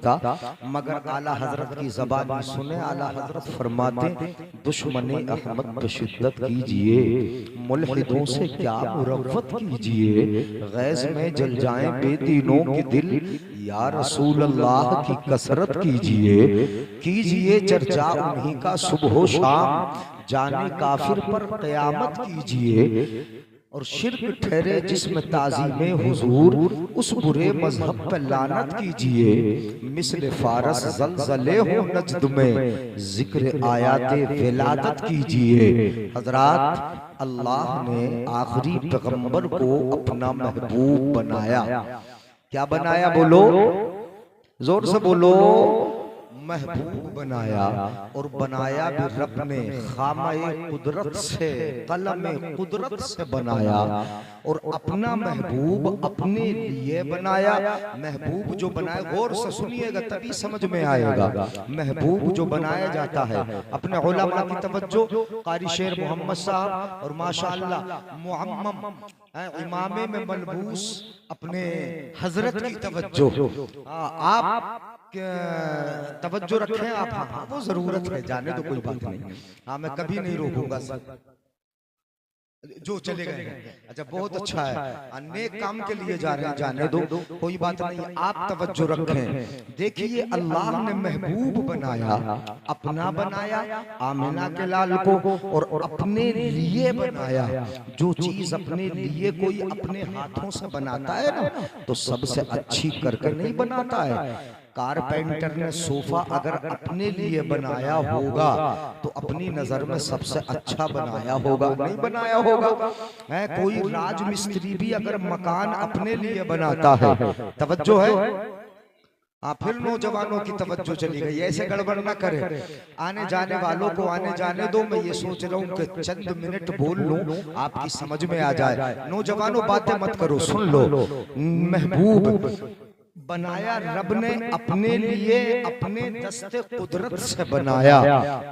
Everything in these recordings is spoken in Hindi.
सकता, मगर आला हजरत की ज़बान में सुने। आला हजरत फरमाते दुश्मने अहमद पे शिद्दत कीजिए, मुल्हिदों से क्या मुरव्वत कीजिए, गैज़ में जल जाएं बेदीनों के दिल, या रसूल अल्लाह की कसरत कीजिए। कीजिए चर्चा उन्हीं का सुबह शाम, जाने काफिर पर क़यामत कीजिए। और शिर्क ठहरे जिसमें ताज़ीमे हुजूर, उस बुरे मजहब पर लानत कीजिए। मिस्ल फारस ज़लज़ले हो नजद में, जिक्र आयाते विलादत कीजिए। हजरात, अल्लाह ने आखिरी पैगंबर को अपना महबूब बनाया। क्या बनाया? बोलो, जोर से बोलो। महबूब बनाया। और बनाया भी रब ने खामे कुदरत से, कलमे कुदरत से बनाया। और अपना महबूब अपने लिए बनाया। महबूब जो बनाया, गौर से सुनिएगा तभी समझ में आएगा। महबूब जो बनाया जाता है, अपने उलमा की तवज्जो, कारी शेर मोहम्मद साहब और माशाअल्लाह मुअम्मम इमामे में मलबूस अपने हजरत की तवज्जो, आप तवज्जो रखें आप। हाँ, वो जरूरत है, जाने तो कोई बात नहीं। हाँ, मैं कभी नहीं रोकूंगा जो चले गए हैं। अच्छा, बहुत अच्छा है, नेक काम के लिए जा रहे हैं, जाने दो, कोई बात नहीं। आप तवज्जो रखें। देखिए, अल्लाह ने महबूब बनाया, अपना बनाया आमिना के लाल को, और अपने लिए बनाया। जो चीज अपने लिए कोई अपने हाथों से बनाता है ना, तो सबसे अच्छी करके नहीं बनाता है। कारपेंटर ने सोफा अगर अपने लिए बनाया होगा तो अपनी नजर में सबसे अच्छा बनाया होगा, नहीं बनाया होगा। है कोई राज मिस्त्री भी अगर मकान अपने लिए बनाता है, तवज्जो है। फिर नौजवानों की तवज्जो चली गई, ऐसे गड़बड़ ना करे। आने जाने वालों को आने जाने दो। मैं ये सोच रहा हूँ कि चंद मिनट बोल लूं, आपकी समझ में आ जाए। नौजवानों बातें मत करो, सुन लो। महबूब बनाया रब ने अपने लिए, अपने दस्ते कुदरत से बनाया,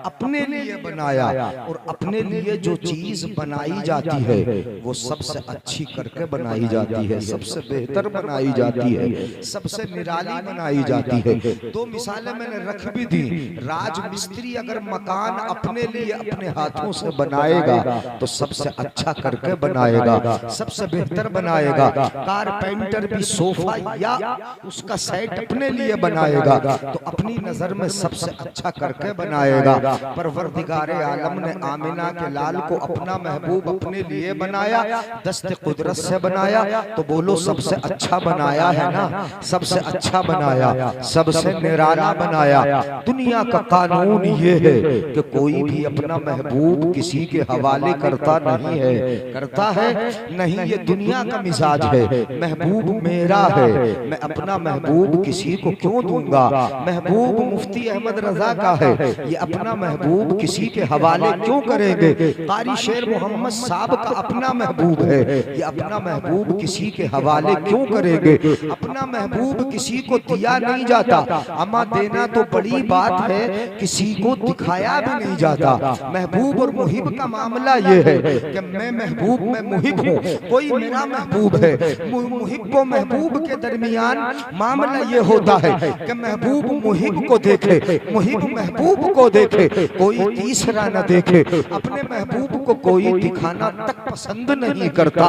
अपने लिए बनाया। और अपने लिए जो चीज बनाई जाती है वो सबसे अच्छी करके बनाई जाती है, सबसे बेहतर बनाई जाती है, सबसे निराली बनाई जाती है। दो मिसालें मैंने रख भी दी। राज मिस्त्री अगर मकान अपने लिए अपने हाथों से बनाएगा तो सबसे अच्छा करके बनाएगा, सबसे बेहतर बनाएगा। कारपेंटर भी सोफा या उसका सेट अपने लिए बनाएगा तो अपनी नजर में सबसे अच्छा करके बनाएगा। परवरदिगारे आलम ने आमिना के लाल को अपना महबूब अपने लिए बनाया, दस्ते कुदरत से बनाया। तो बोलो, सबसे अच्छा बनाया है ना? सबसे अच्छा बनाया, सबसे निराला बनाया। दुनिया का कानून ये है कि कोई भी अपना महबूब किसी के हवाले करता नहीं है, करता है नहीं। ये दुनिया का मिजाज है। महबूब मेरा है, मैं अपना महबूब किसी को क्यों दूंगा? महबूब मुफ्ती अहमद रजा का है, ये अपना महबूब किसी के हवाले क्यों करेंगे? कारी शेर मोहम्मद साहब का अपना महबूब है, ये अपना महबूब किसी के हवाले क्यों करेंगे? अपना महबूब किसी को दिया नहीं जाता। अमा देना तो बड़ी बात है, किसी को दिखाया भी नहीं जाता। महबूब और मुहिब का मामला ये है कि मैं महबूब, मैं मुहिब हूँ, कोई मेरा महबूब है। मुहिब को महबूब के दरमियान मामला ये होता है कि महबूब मुहिब को देखे, मुहिब महबूब को देखे, कोई तीसरा न देखे। अपने महबूब को कोई दिखाना तक पसंद नहीं करता।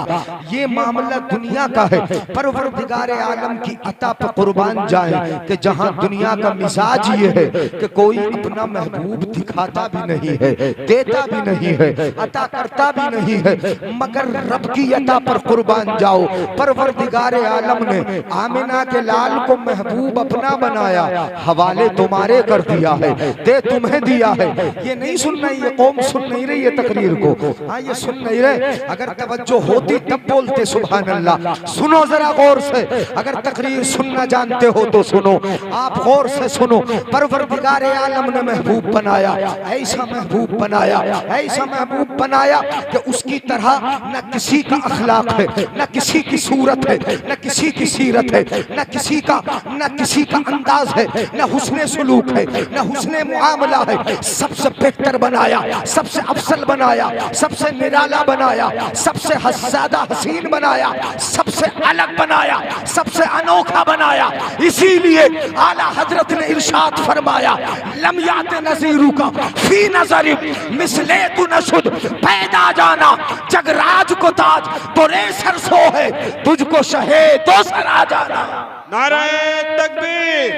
ये मामला दुनिया का है। परवरदिगारे आलम की अता पर कुर्बान जाए कि जहां दुनिया का मिजाज ये है कि कोई अपना महबूब दिखाता भी नहीं है, देता भी नहीं है, अता करता भी नहीं है। मगर रब की अता पर कुर्बान जाओ, परवरदिगारे आलम ने आमिना के लाल को महबूब अपना बनाया, हवाले तुम्हारे कर दिया है, दे तुम्हें दिया है। ये नहीं सुन रही, ये कौम सुन नहीं रही है तकरीर को। हाँ, ये सुन नहीं रहे। अगर तवज्जो होती तब बोलते सुभान अल्लाह। सुनो जरा गौर से, अगर तकरीर सुनना जानते हो तो सुनो, आप गौर से सुनो। परवरदिगारे आलम ने महबूब बनाया, ऐसा महबूब बनाया, ऐसा महबूब बनाया कि उसकी तरह न किसी का अखलाक है, न किसी की सूरत है, न किसी की सीरत है, न किसी का अंदाज है, न हुस्ने सुलूक है, न हुस्ने मुआमला है। सबसे बेहतर बनाया, सबसे अफसल बनाया, सबसे निराला बनाया, सबसे हस्सादा हसीन बनाया, सबसे अलग बनाया, सबसे अनोखा बनाया। इसीलिए आला हजरत ने इरशाद फरमाया, लम यात नज़ीरू का फी नज़री मिसले तू नशुद, पैदा जाना जगराज को ताज, तो रे सरसो है तुझको शहे तो सरा जाना। नाराए तकबीर,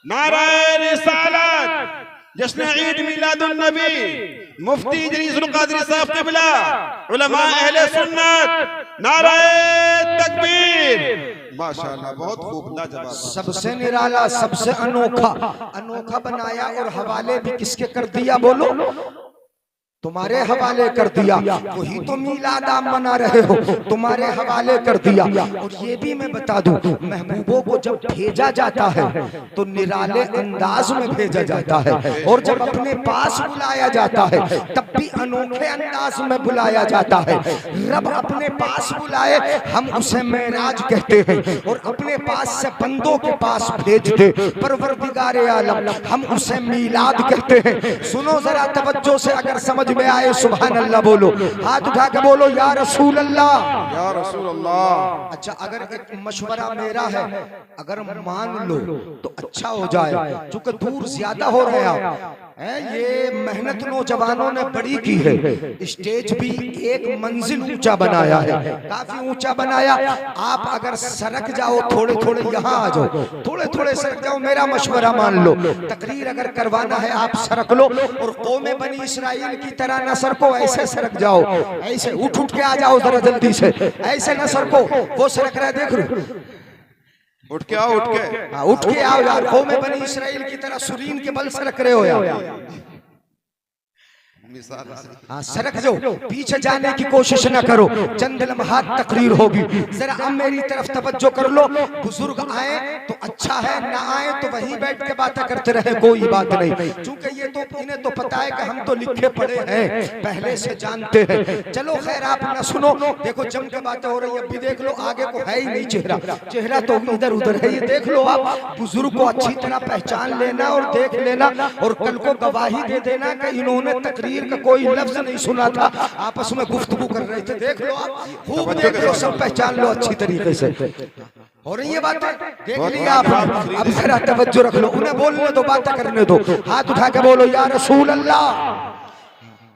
नाराए रिसालत, जश्न ईद मिलादुन नबी, मुफ्ती इदरीसुल कादरी साहब क़िबला, उलमा अहले सुन्नत, नाराए तकबीर। माशाअल्लाह, बहुत खूब, लाजवाब। सबसे निराला, सबसे अनोखा बनाया। और हवाले भी किसके कर दिया बोलो? तुम्हारे हवाले कर दिया। वही तो मीलाद आप मना रहे हो, तुम्हारे हवाले कर दिया। और ये भी मैं बता दूं, महबूबों को जब भेजा जाता है तो निराले अंदाज में भेजा जाता है, और जब अपने पास बुलाया जाता है तब भी अनोखे अंदाज में बुलाया जाता है। रब अपने पास बुलाए, हम उसे मेराज कहते हैं, और अपने पास से बंदों के पास भेज दे परवरदिगारे आलम, हम उसे मीलाद कहते हैं। सुनो जरा तवज्जो से, अगर समझ में आए सुभान अल्लाह बोलो, हाथ उठा के बोलो या रसूल अल्लाह, या रसूल अल्लाह। अच्छा, अगर एक मशवरा मेरा है, अगर मान लो तो अच्छा हो जाए, चूंकि दूर ज्यादा हो रहा है। ये मेहनत नौजवानों ने बड़ी की है, स्टेज भी एक मंजिल ऊंचा बनाया है, काफी ऊंचा बनाया। आप अगर सरक जाओ, थोड़े थोड़े यहाँ आ जाओ, थोड़े थोड़े सरक जाओ, मेरा मशवरा मान लो। तकरीर अगर करवाना है आप सरक लो, और कौमे बनी इसराइल की तरह न सरको, ऐसे सरक जाओ, ऐसे उठ उठ के आ जाओ जरा जल्दी से, ऐसे न सरको। वो सरक रहा है, देख लो, उठ के आओ, उठ के आओ यार, कौमे बनी इसराइल की तरह सुरीन के बल सरक रहे हो यार। हाँ, सरक जाओ, पीछे जाने की कोशिश न करो, चंद लम्हात तकरीर होगी। जरा अब मेरी तरफ तवज्जो कर लो। बुजुर्ग आए तो अच्छा है, ना आए तो वहीं बैठ के बातें करते रहे, कोई बात नहीं। चूंकि ये तो इन्हें तो पता है कि हम तो लिखे पढ़े हैं, पहले से जानते हैं। चलो खैर, आप ना सुनो, देखो जम के बातें हो रही है। अभी देख लो, आगे को है ही नहीं चेहरा तो इधर उधर है। ये देख लो आप, बुजुर्ग को अच्छी तरह पहचान लेना और देख लेना, और कल को गवाही दे देना कि इन्होंने तकरीर का कोई लफ्ज नहीं सुना था, आपस में गुफ्तगू कर रहे थे। देख लो आप, खूब देख लो, सब पहचान लो अच्छी तरीके से। हो रही है बातें, देख लिया आपने, अब जरा तवज्जो रख लो, उन्हें बोलने दो, बातें करने दो। हाथ उठा के बोलो या रसूल अल्लाह।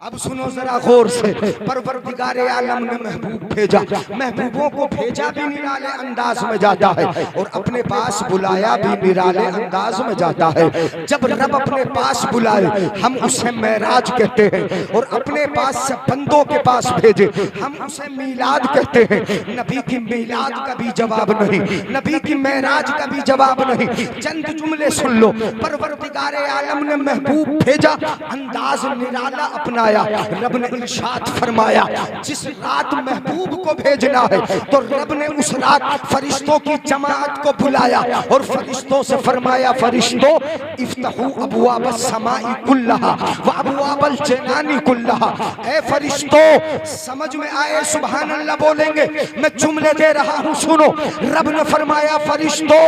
अब सुनो जरा गौर से, परवरदिगारे आलम ने महबूब भेजा, महबूबों को भेजा भी निराले अंदाज में जाता है, और अपने पास बुलाया भी निराले अंदाज में जाता है। जब रब अपने पास बुलाए, हम उसे मेराज कहते हैं, और अपने पास से बंदों के पास भेजे, हम उसे मीलाद कहते हैं। नबी की मीलाद का भी जवाब नहीं, नबी की मेराज का भी जवाब नहीं। चंद जुमले सुन लो, परवरदिगारे आलम ने महबूब भेजा, अंदाज निराला अपनाया। रब ने इरशाद फरमाया, जिस रात महबूब को भेजना है तो रब ने उस रात फरिश्तों की जमात को बुलाया, और फरिश्तों से फरमाया, फरिश्तों इफ्तहू अबवाब समाई कुल्लहा व अबवाबल जनानी कुल्लहा। ए फरिश्तों, समझ में आए सुभान अल्लाह बोलेंगे, मैं जुमले दे रहा हूँ, सुनो। रब ने फरमाया, फरिश्तों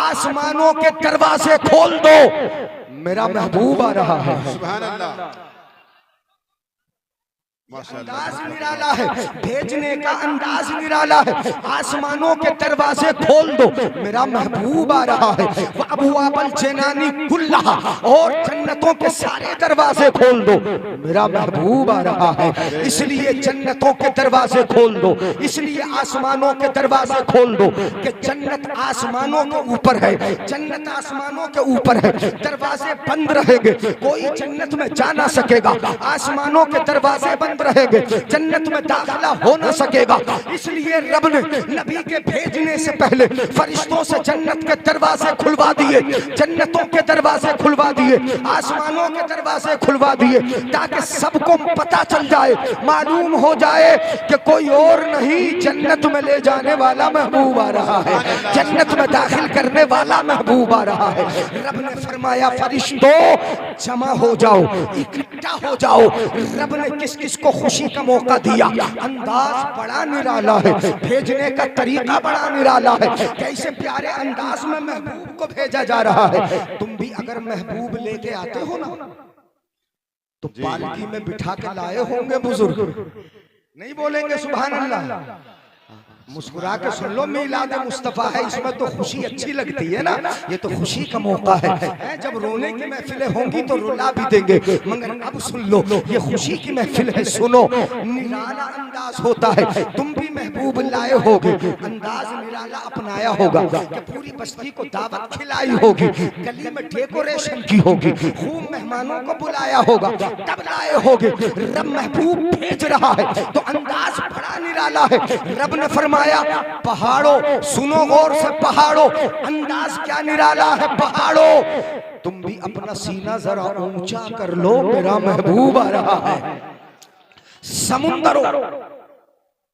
आसमानों के दरवाजे खोल दो, मेरा महबूब आ रहा है। सुभान अल्लाह, अंदाज निराला है, भेजने का अंदाज निराला है। आसमानों के दरवाजे खोल दो, मेरा महबूब आ रहा है। वो अबवाबल जनानी कुल्लहा, और जन्नतों के सारे दरवाजे खोल दो, मेरा महबूब आ रहा है। इसलिए जन्नतों के दरवाजे खोल दो, इसलिए आसमानों के दरवाजे खोल दो कि जन्नत आसमानों के ऊपर है, जन्नत आसमानों के ऊपर है। दरवाजे बंद रहेंगे, कोई जन्नत में जा ना सकेगा। आसमानों के दरवाजे बंद रहेंगे, जन्नत में दाखिला हो ना सकेगा। इसलिए रब ने नबी के भेजने से पहले फरिश्तों से जन्नत के दरवाजे खुलवा दिए, जन्नतों के दरवाजे खुलवा दिए, आसमानों के दरवाजे खुलवा दिए, ताकि सबको पता चल जाए, मालूम हो जाए कि कोई और नहीं, जन्नत में ले जाने वाला महबूब आ रहा है, जन्नत में दाखिल करने वाला महबूब आ रहा है। रब ने फरमाया, फरिश्तों जमा हो जाओ, इकट्ठा हो जाओ। रब ने किस किस को को खुशी का मौका दिया। अंदाज बड़ा निराला है, भेजने का तरीका बड़ा निराला है, कैसे प्यारे अंदाज में महबूब को भेजा जा रहा है। तुम भी अगर महबूब लेके आते हो ना तो पालकी में बिठा के लाए होंगे बुजुर्ग, नहीं बोलेंगे सुभान अल्लाह। मुस्कुरा के सुन लो, मिलाद मुस्तफा है, इसमें तो खुशी अच्छी लगती है ना, ये तो खुशी का मौका है। जब रोने की महफिलें होंगी तो रुला भी देंगे, मगर अब सुन लो ये खुशी की महफिल है, सुनो। निराला अंदाज होता है, तुम भी महबूब लाए होगे, अंदाज निराला अपनाया होगा कि पूरी बस्ती को दावत खिलाई होगी, गली में डेकोरेशन की होगी, खूब मेहमानों को बुलाया होगा, तब लाए होगे। रब महबूब भेज रहा है तो अंदाज बड़ा निराला है। रब ने फरमाया पहाड़ों सुनो गौर से, पहाड़ों अंदाज क्या निराला है। पहाड़ों तुम भी अपना सीना जरा ऊंचा कर लो, मेरा महबूब आ रहा है। समुंदरों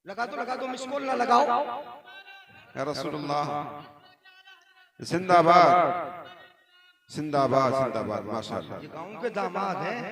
लगा दो मिसकोल ना लगाओ। या रसूलुल्लाह जिंदाबाद जिंदाबाद जिंदाबाद माशाअल्लाह। ये गांव के दामाद हैं,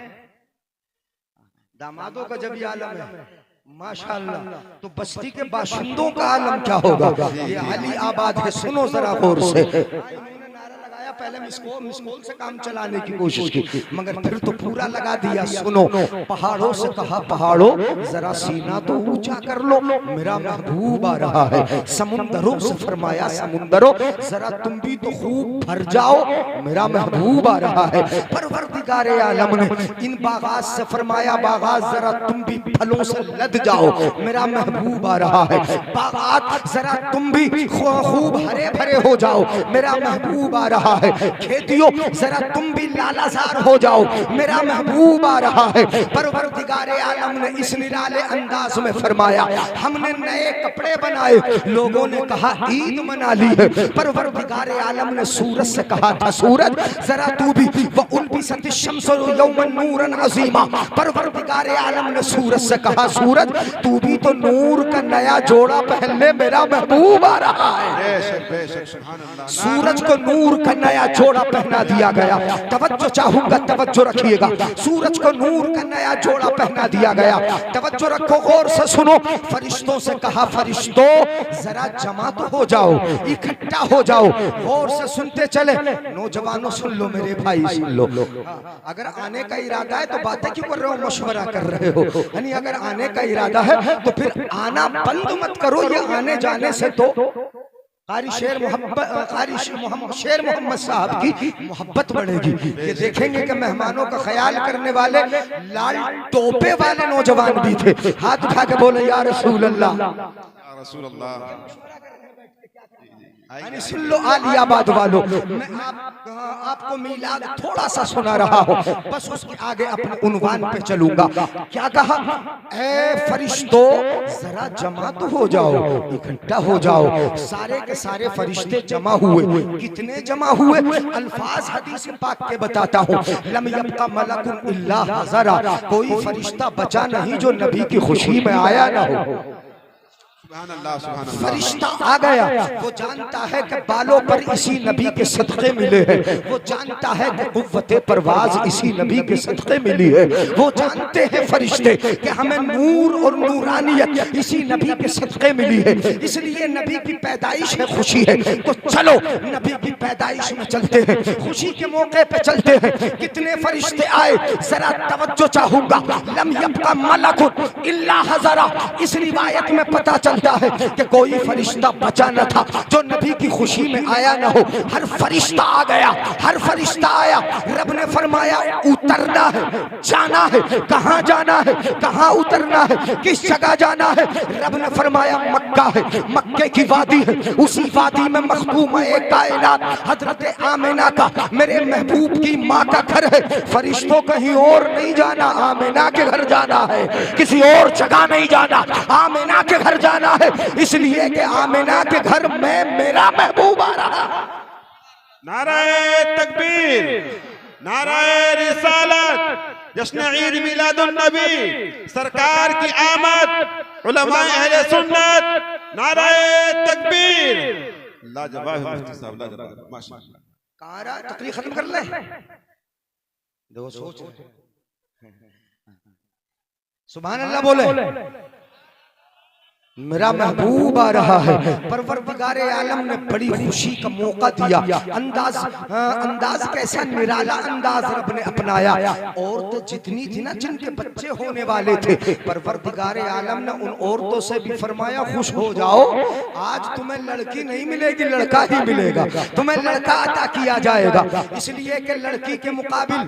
दामादों का जब ये आलम है माशाअल्लाह, तो बस्ती के बाशिंदों का आलम क्या होगा। ये अली आबाद है, सुनो जरा गौर से। इन्होंने नारा लगाया, पहले मिसकोल से काम चलाने की कोशिश की, मगर फिर तो पूरा लगा दिया। सुनो, पहाड़ों से कहा पहाड़ों जरा सीना तो ऊंचा कर लो, मेरा महबूब आ रहा है। समुंदरों से फरमाया समुंदरों जरा तुम भी तो खूब भर जाओ, मेरा महबूब आ रहा है। परवरदिगारे आलम ने इन बागात से फरमाया बागात जरा तुम भी फलों से लद जाओ, मेरा महबूब आ रहा है। बागात जरा तुम भी खूब हरे भरे हो जाओ, मेरा महबूब आ रहा है। खेतियों जरा तुम भी लालाजार हो जाओ, मेरा महबूब आ रहा है। परवरदिगारे आलम ने इस निराले अंदाज में फरमाया हमने नए कपड़े बनाए, लोगों ने कहा ईद मना ली है। परवरदिगारे आलम ने सूरज से कहा था सूरज जरा तू भी वउल्बिसत शम्सु यौमन नूरन अज़ीमा। परवरदिगारे आलम ने सूरज से कहा सूरज तू भी तो नूर का नया जोड़ा पहन ले, मेरा महबूब आ रहा है। बेशक बेशक सुभान अल्लाह। सूरज को नूर का नया जोड़ा पहना दिया गया। तवज्जो चाहूंगा, तवज्जो रखिएगा। सूरज को नूर का नया जोड़ा पहना दिया गया। तवज्जो रखो, गौर से सुनो। फरिश्तों से कहा फरिश्तों जरा जमा तो हो जाओ, इकट्ठा हो जाओ। गौर से सुनते चले, नौजवानों सुन लो, मेरे भाई सुन लो। अगर आने का इरादा है तो बातें क्यों कर रहे हो, मशवरा कर रहे हो। यानी अगर आने का इरादा है तो फिर आना बंद मत करो, ये आने जाने से तो कारी शेर मोहम्मद साहब की मोहब्बत बढ़ेगी। ये देखेंगे कि मेहमानों का ख्याल करने वाले लाल टोपे वाले नौजवान भी थे, हाथ उठा के बोले या रसूल अल्लाह, या रसूल अल्लाह। सुन लो आलियाबाद वालों, मैं आपको मिलाद थोड़ा सा सुना रहा हूँ, बस उसके आगे अपने उन्वान पे चलूंगा। क्या कहा, ए फरिश्तों जरा जमा तो हो जाओ, इकट्ठा हो जाओ। सारे के सारे फरिश्ते जमा हुए। कितने जमा हुए, अल्फाज हदीस पाक के बताता हूँ। लम यब्का मलकुन इल्ला हज़रा, कोई फरिश्ता बचा नहीं जो नबी की खुशी में आया ना हो। फरिश्ता आ गया, वो जानता है कि बालों पर इसी नबी के सदक़े मिले हैं, वो जानता है कि कुव्वते परवाज इसी नबी के सदक़े मिली है। वो जानते हैं फरिश्ते कि हमें नूर और नूरानियत इसी नबी के सदक़े मिली है, इसलिए नबी की पैदाइश है, खुशी है। तो चलो नबी की पैदाइश में चलते हैं, खुशी के मौके पे चलते हैं। कितने फरिश्ते आए, जरा तवज्जो चाहूंगा। लम यब्का मलकुन इल्ला हज़रा, इस रिवायत में पता चलता है कि कोई फरिश्ता बचा न था जो नबी की खुशी में आया न हो। हर फरिश्ता आ गया, हर फरिश्ता आया। रब ने फरमाया उतरना है, जाना है। कहाँ जाना है, कहाँ उतरना है, किस जगह जाना है। रब ने फरमाया मक्का है, मक्के की वादी है, उसी वादी में मखदूम एक कायनात हजरत आमिना का, मेरे महबूब की माँ का घर है। फरिश्तों कहीं और नहीं जाना, आमिना के घर जाना है, किसी और जगह नहीं जाना, आमिना के घर जाना है। इसलिए कि आमिना के घर में मेरा महबूब आ रहा है। नाराए तकबीर, नाराए रिसालत, जश्न ईद मिलादुन नबी, सरकार की आमद, उलमाए अहले सुन्नत, नाराए तकबीर। लाजवाब मुफ्ती साहब, लाजवाब माशाअल्लाह। कहाँ रहा, तकरीर खत्म कर ले। देखो सोच सुभान अल्लाह बोले। मेरा महबूब आ रहा है। परवरदिगारे आलम ने बड़ी खुशी का मौका दिया। अंदाज कैसा निराला अंदाज रब ने अपनाया। औरतें जितनी थी ना जिनके बच्चे होने वाले थे, परवरदिगारे आलम ने उन औरतों से भी फरमाया खुश हो जाओ, आज तुम्हें लड़की नहीं मिलेगी, लड़का ही मिलेगा, तुम्हें लड़का अता किया जाएगा। इसलिए कि लड़की के मुकाबिल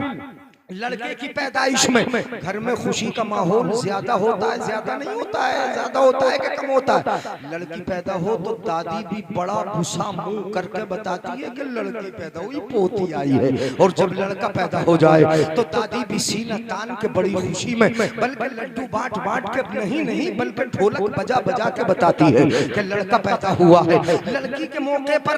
लड़के की पैदाइश में घर में खुशी का माहौल ज्यादा होता है, ज्यादा नहीं होता है, ज्यादा होता है कि कम होता है। लड़की पैदा हो तो दादी भी बड़ा गुस्सा मुंह करके बताती है कि लड़की पैदा हुई, पोती आई है। और जब लड़का पैदा हो जाए तो दादी भी सीना तान के बड़ी खुशी में, बल्कि लड्डू बांट बांट के नहीं बल्कि ढोलक बजा बजा के बताती है कि लड़का पैदा हुआ है। लड़की के मौके पर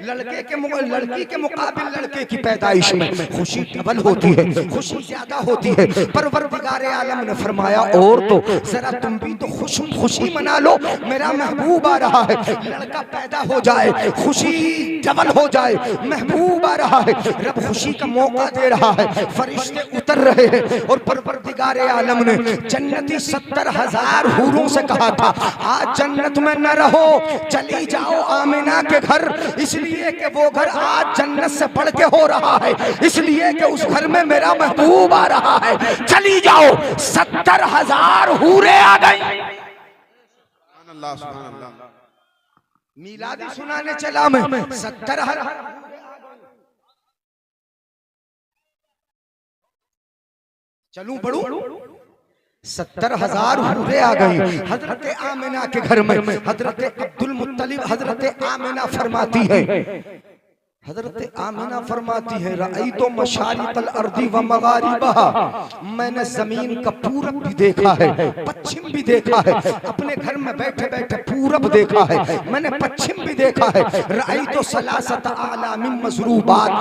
लड़की के मुकाबिल लड़के की पैदाइश में खुशी डबल होती है, खुशी ज्यादा होती है। परवरदिगारे आलम ने फरमाया और तो जरा तुम भी तो खुशी मना लो, मेरा महबूब आ रहा है। लड़का पैदा हो जाए, खुशी डबल हो जाए, महबूब आ रहा है। रब खुशी का मौका दे रहा है, फरिश्ते उतर रहे हैं। और परवरदिगारे आलम ने जन्नती 70,000 हूरों से कहा था आज जन्नत में न रहो, चली जाओ आमिना के घर, इसलिए कि वो घर आज जन्नत से बढ़ के हो रहा है, इसलिए कि उस घर में मेरा महबूब आ रहा है, चली जाओ। 70,000 हूरें आ गई। मीलादी सुनाने चला मैं, 70,000 चलूं बढ़ूं, 70,000 हूरें आ गई। हजरत आमिना के घर में हजरत अब्दुल मुत्तलिब हजरत आमिना फरमाती है, हजरत आमिना फरमाती है रई तो मशारिकल अर्दी व मगारिबहा, मैंने जमीन का पूरब भी देखा है, पश्चिम भी देखा है, अपने घर में बैठे बैठे पूरब देखा है, मैंने पश्चिम भी देखा है। रई तो सलासत आलामिन मजरूबात,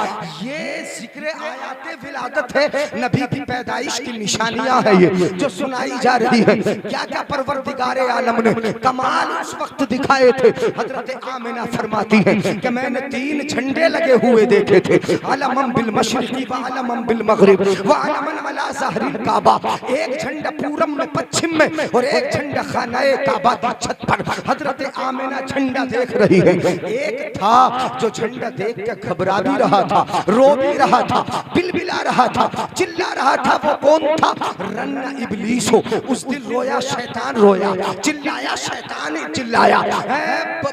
ये जिक्र आयाते विलादत है, नबी की पैदाइश की निशानियां है ये जो सुनाई जा रही है। क्या क्या परवरदिगारे आलम ने कमाल उस वक्त दिखाए थे। हजरत आमिना फरमाती है कि मैंने 3 झंडे लगे हुए देखे थे, अलमम बिल मशरिकी व अलमम बिल मगरिब व अलमन अला ज़हरिल काबा, एक झंडा पूरब में पश्चिम में और एक झंडा खानाए काबा की छत पर। हजरत आमिना झंडा देख रही है। एक था जो झंडा देख के घबरा भी रहा था, रो भी रहा था, बिलबिला रहा था, चिल्ला रहा था। वो कौन था? रन्ना इब्लीस हो। उस दिन रोया शैतान, रोया, चिल्लाया शैतान चिल्लाया,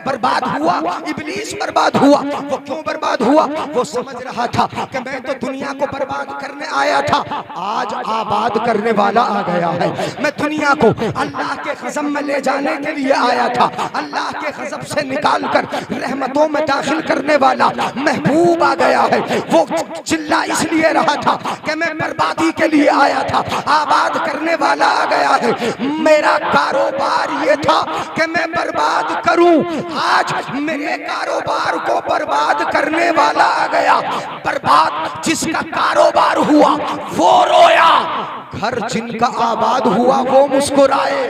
बर्बाद हुआ इब्लीस, बर्बाद हुआ। वो क्यों बर्बाद हुआ? वो समझ रहा था कि मैं तो दुनिया को बर्बाद करने आया था, आज आबाद करने वाला आ गया है। मैं दुनिया को अल्लाह के गज़ब में ले जाने के लिए आया था, अल्लाह के गज़ब से निकाल कर रहमतों में दाखिल करने वाला महबूब आ गया है। वो चिल्ला इसलिए रहा था कि मैं बर्बादी के लिए आया था, आबाद करने वाला आ गया है। मेरा कारोबार ये था कि मैं बर्बाद करूं, आज मेरे कारोबार को बर्बाद करने वाला आ गया। बर्बाद जिसका कारोबार हुआ वो रोया, घर जिनका आबाद हुआ वो मुस्कुराए।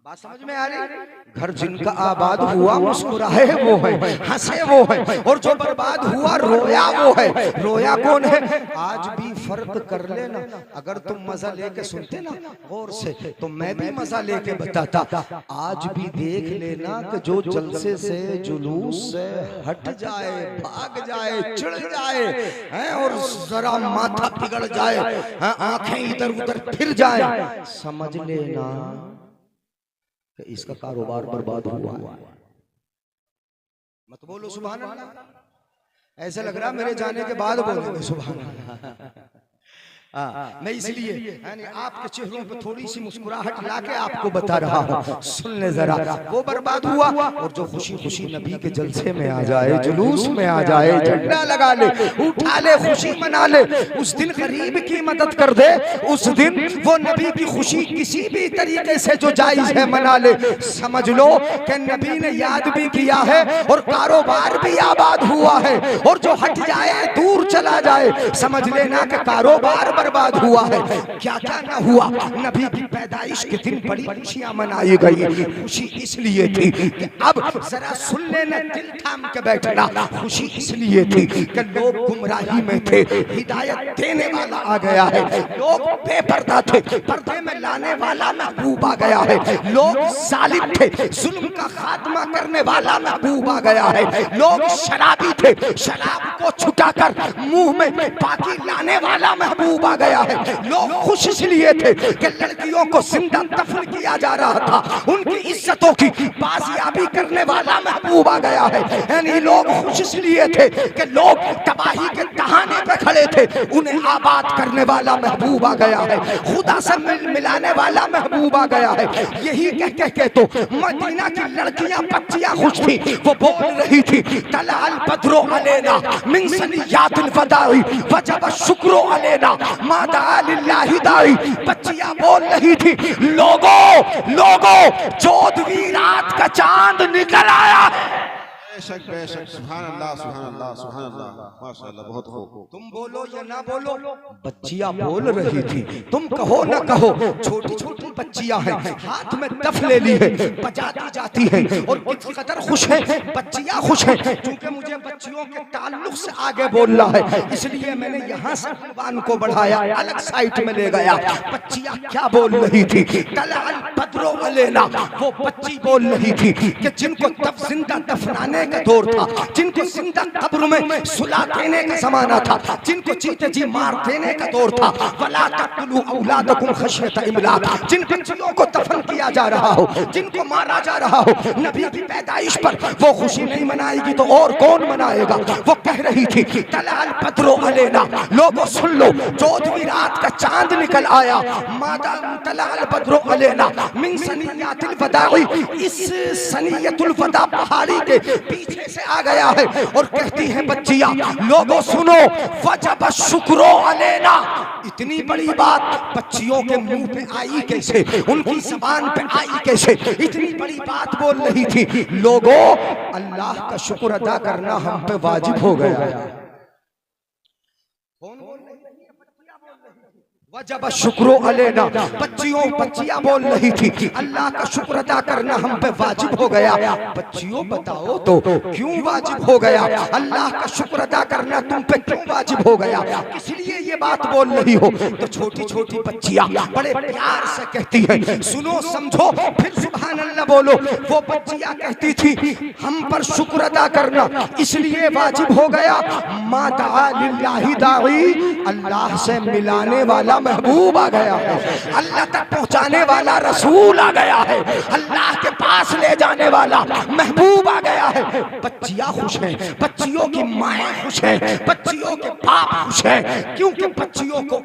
बात समझ में आ रही? घर जिनका आबाद हुआ मुस्कुराए वो है, हंसे वो है, और जो बर्बाद हुआ रोया वो है। रोया कौन है? आज भी फर्क कर लेना, अगर तुम मजा लेके सुनते ना गौर से तो मैं भी मजा लेके बताता। आज भी देख लेना कि जो जलसे से जुलूस से हट जाए, भाग जाए, चिढ़ जाए है, और जरा माथा पिघल जाए, आंखें इधर उधर फिर जाए, समझ लेना इसका कारोबार बर्बाद हुआ है। मत बोलो सुभान अल्लाह, ऐसा लग रहा मेरे जाने के बाद बोलोगे सुभान अल्लाह। मैं इसलिए आपके चेहरों पे थोड़ी सी मुस्कुराहट लाके आपको बता रहा हूँ, सुन ले जरा। वो बर्बाद हुआ, और जो खुशी खुशी नबी के जलसे में आ जाए, जुलूस में आ जाए, झंडा लगा ले, उठा ले, खुशी मना ले, उस दिन गरीब की मदद कर दे, उस दिन वो नबी की खुशी किसी भी तरीके से जो जायज है मना ले। समझ लो कि नबी ने याद भी किया है और कारोबार भी आबाद हुआ है, और जो हट जाए, दूर चला जाए, समझ लेना कि कारोबार बर्बाद हुआ है, क्या क्या ना हुआ। नबी की पैदाइश के दिन बड़ी खुशियां मनाई गई। खुशी इसलिए थी कि अब जरा सुन लेना, दिल थाम के बैठना। खुशी इसलिए थी कि लोग गुमराही में थे, हिदायत देने वाला आ गया है। लोग बेपर्दा थे, पर्दे में लाने वाला महबूब आ गया है। लोग जालिम थे, जुल्म का खात्मा करने वाला महबूब आ गया है। लोग शराबी थे, शराब को छुटाकर मुंह में पाकी लाने वाला महबूब आ गया है। लोग खुश इसलिए थे कि लड़कियों को जिंदा दफन किया जा रहा था, उनकी इज्जतों की बाजियाबी करने वाला महबूब आ गया है। यानी लोग खुश इसलिए थे कि लोग तबाही के दहाने पे खड़े थे, उन्हें आबाद करने वाला महबूब आ गया है। खुदा से मिलाने वाला महबूब आ गया है। यही कह के तो मदीना की लड़कियां बच्चियां खुश थी। वो बोल रही थी तलाल बद्रो अलैना मिन सनियातिल वदाई वजब शुक्रो अलैना मादा लिल्लाहि दाई। बच्चियां बोल रही थी लोगों लोगों चौदहवीं रात का चांद निकल आया। बेशक बेशक, सुभान अल्लाह सुभान अल्लाह सुभान अल्लाह, माशाअल्लाह, बहुत खूब। तुम बोलो या ना बोलो, बच्चियां बोल रही थी। तुम कहो ना कहो, छोटी छोटी बच्चियां हैं, हाथ में दफ ले ली है, बजाती जाती हैं और किस कदर खुश हैं। बच्चियां खुश हैं क्योंकि मुझे बच्चियों के ताल्लुक से आगे बोलना है, इसलिए मैंने यहाँ से जुबान को बढ़ाया, अलग साइड में ले गया। बच्चियां क्या बोल रही थी? तलाल बद्रो अलैना, वो बच्ची बोल रही थी कि जिनको तब जिंदा दफनाने का दौर था, जिनको जिंदा कब्र में सुला देने का जमाना था, जिनको चीते जी मार देने का दौर था। वला तक़तुलू औलादकुम खश्यत इमलाक, जिन बच्चियों को दफन किया जा रहा हो, जिनको मारा जा रहा हो, नबी की पैदाइश पर वो खुशी नहीं मनाएगी तो और कौन मनाएगा। वो कह रही थी तलाल बद्रो अलैना, लोगों सुन लो, 14वीं रात का चांद निकल आया। मादा तलाल बद्रो अलैना मिन सनियातिल वदाई, इस सनियतुल वदा पहाड़ी के पीछे से आ गया है। और कहती है बच्चियां लोगों सुनो, वजब शुक्रो अलैना। इतनी बड़ी बात बच्चियों के मुंह पे आई कैसे, उनकी जबान पे आई कैसे? इतनी बड़ी बात बोल रही थी। लोगों अल्लाह का शुक्र अदा करना हम पे वाजिब हो गया। वजब शुक्रो अलैना, बच्चियां बोल रही थी अल्लाह का शुक्र अदा करना हम पे वाजिब हो गया। बच्चियों बताओ तो क्यों वाजिब हो गया? अल्लाह का शुक्र अदा करना तुम पे क्यों वाजिब हो गया? इसलिए ये बात बोल रही हो। तो छोटी छोटी बच्चियां बड़े प्यार से कहती हैं सुनो समझो फिर सुभान अल्लाह बोलो। वो बच्चियां कहती थी हम पर शुक्र अदा करना इसलिए वाजिब हो गया। मादा लिल्लाहि दाई, अल्लाह से मिलाने वाला महबूब आ गया है, अल्लाह तक पहुंचाने वाला रसूल आ गया है, अल्लाह के पास ले जाने वाला महबूब आ गया है। बच्चियां खुश हैं, बच्चियों की माएं खुश हैं, बच्चियों के बाप खुश हैं, क्योंकि बच्चियों को